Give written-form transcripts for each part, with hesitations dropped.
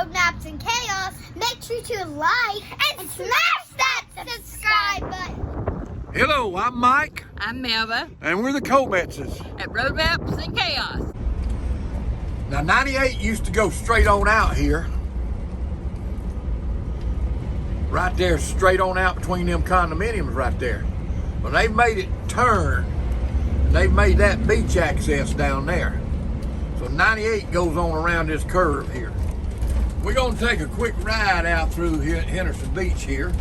Road Maps and Chaos. Make sure to like and smash that subscribe button. Hello, I'm Mike. I'm Melva And we're the Cometses. at Road Maps and Chaos. Now, 98 used to go straight on out here. Right there, straight on out between them condominiums right there. But they've made it turn. And they've made that beach access down there. So 98 goes on around this curve here. We're going to take a quick ride out through here, Henderson Beach here.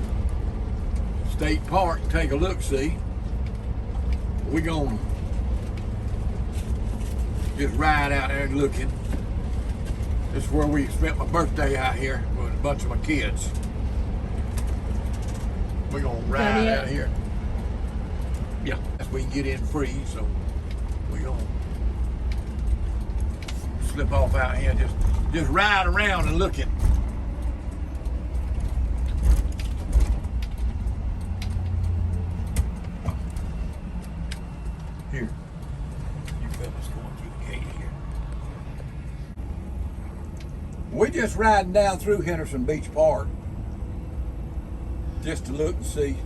State Park, and take a look-see. We're going to just ride out there and looking. This is where we spent my birthday out here with a bunch of my kids. We're going to ride out here. Yeah, we can get in free, so we're going to slip off out here and just ride around and look at. Here, you fellas going through the gate here. We're just riding down through Henderson Beach Park just to look and see.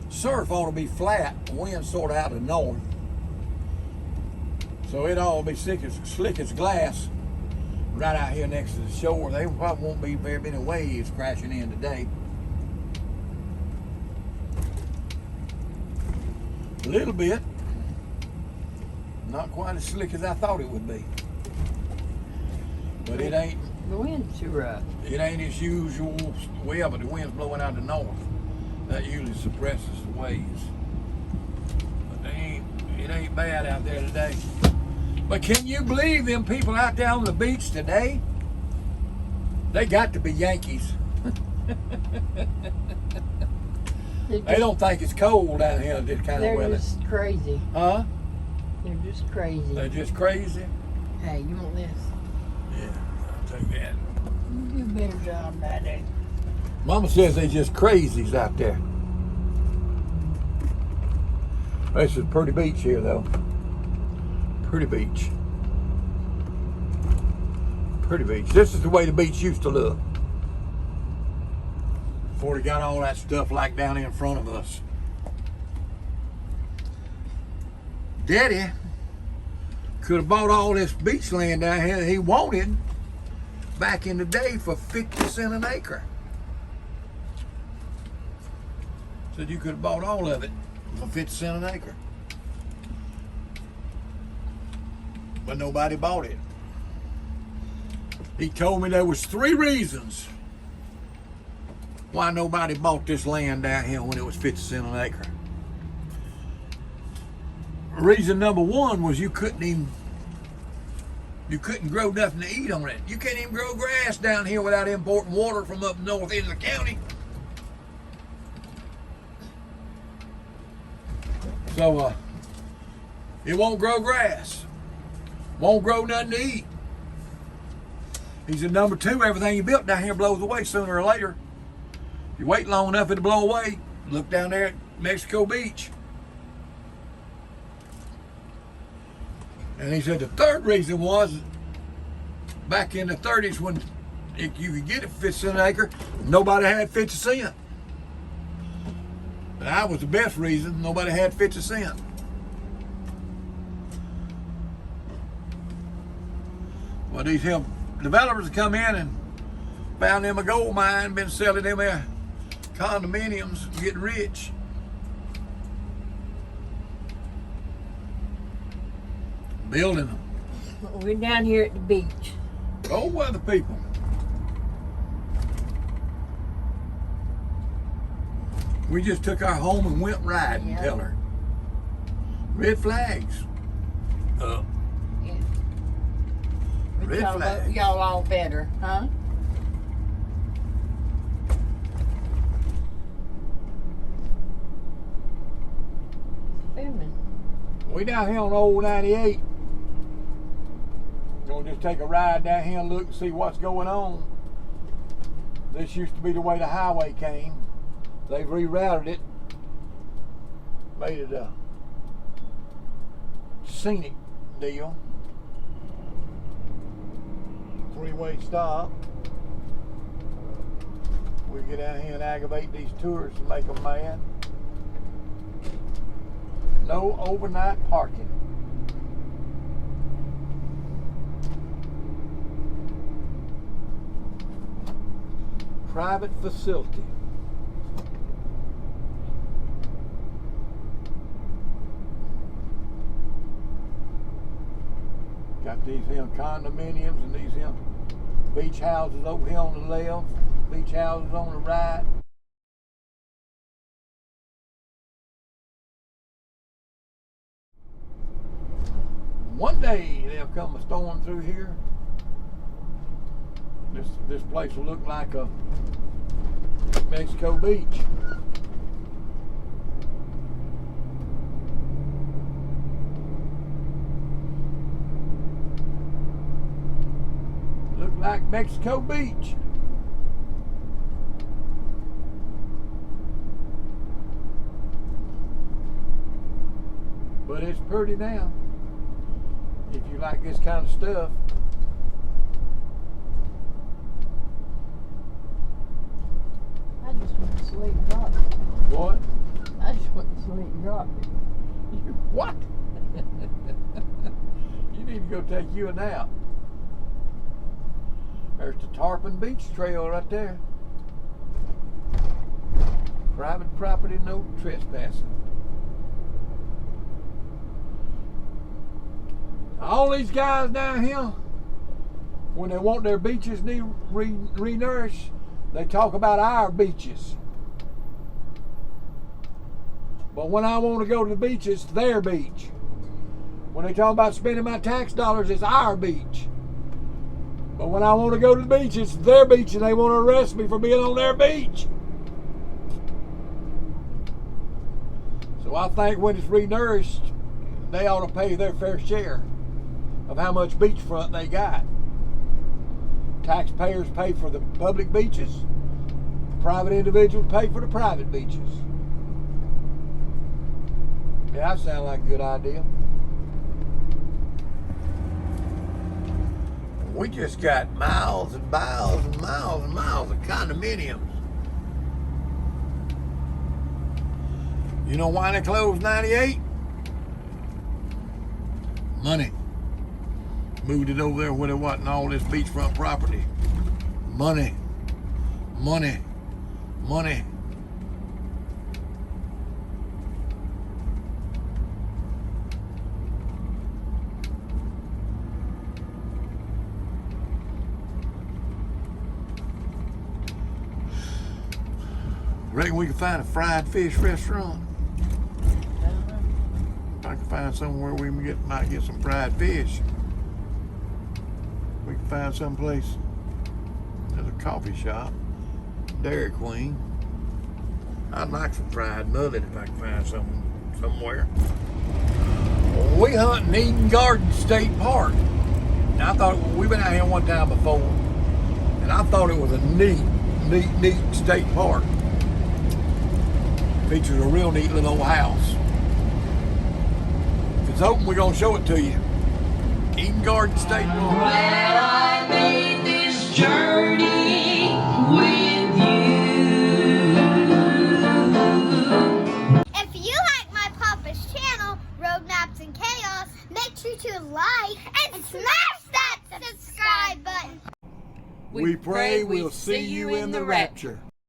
Surf ought to be flat, wind sort of out of the north. So it ought to be slick as glass right out here next to the shore. There probably won't be very many waves crashing in today. A little bit. Not quite as slick as I thought it would be. But it ain't. The wind's too rough. It ain't as usual. Well, but the wind's blowing out of the north. That usually suppresses the waves. But it ain't bad out there today. But can you believe them people out there on the beach today? They got to be Yankees. They don't think it's cold down here this kind of weather. They're just crazy. Huh? They're just crazy. They're just crazy? Hey, you want this? Yeah, I'll take that. You do a better job, Daddy. Mama says they just crazies out there. This is a pretty beach here, though. Pretty beach. Pretty beach. This is the way the beach used to look before they got all that stuff like down in front of us. Daddy could have bought all this beach land down here that he wanted back in the day for 50 cents an acre. Said you could have bought all of it for 50 cents an acre. But nobody bought it. He told me there was 3 reasons why nobody bought this land down here when it was 50 cents an acre. Reason number 1 was you couldn't grow nothing to eat on it. You can't even grow grass down here without importing water from up north into the county. So it won't grow grass. Won't grow nothing to eat. He said number 2, everything you built down here blows away sooner or later. If you wait long enough, it'll blow away. Look down there at Mexico Beach. And he said the 3rd reason was back in the 30s when you could get it 50 cents an acre, nobody had 50 cents. That was the best reason, nobody had 50 cents. Well, these developers come in and found them a gold mine, been selling them their condominiums, getting rich. Building them. We're down here at the beach. Cold weather people. We just took our home and went riding, tell her. Red flags. Yeah. Red flags. Y'all all better, huh? Filming. We down here on old 98. Gonna just take a ride down here and look and see what's going on. This used to be the way the highway came. They've rerouted it, made it a scenic deal. freeway stop. We get out here and aggravate these tourists and make them mad. No overnight parking. Private facility. Got these here condominiums and these here beach houses over here on the left, beach houses on the right. One day there'll come a storm through here. This place will look like a Mexico beach. Look like Mexico Beach. But it's pretty now. If you like this kind of stuff. I just went to sleep and dropped it. What? I just went to sleep and dropped it. You what? You need to go take you a nap. There's the Tarpon Beach Trail right there. Private property, no trespassing. All these guys down here, when they want their beaches re-nourished, they talk about our beaches. But when I want to go to the beach, it's their beach. When they talk about spending my tax dollars, it's our beach. But when I want to go to the beach, it's their beach, and they want to arrest me for being on their beach. So I think when it's re-nourished, they ought to pay their fair share of how much beachfront they got. Taxpayers pay for the public beaches. Private individuals pay for the private beaches. Yeah, that sounds like a good idea. We just got miles and miles and miles and miles of condominiums. You know why they closed 98? Money. Moved it over there where there wasn't all this beachfront property. Money. Money. Money. Reckon we can find a fried fish restaurant? I can find somewhere we might get some fried fish. We can find someplace. There's a coffee shop, Dairy Queen. I'd like some fried mullet if I can find somewhere. We hunt in Eden Garden State Park. Now I thought we've been out here one time before, and I thought it was a neat state park. Features a real neat little old house. If it's open, we're gonna show it to you. Eden Garden State Park. Glad I made this journey with you. If you like my Papa's channel, Road Maps and Chaos, make sure to like and smash that subscribe button. We pray we'll see you in the rapture.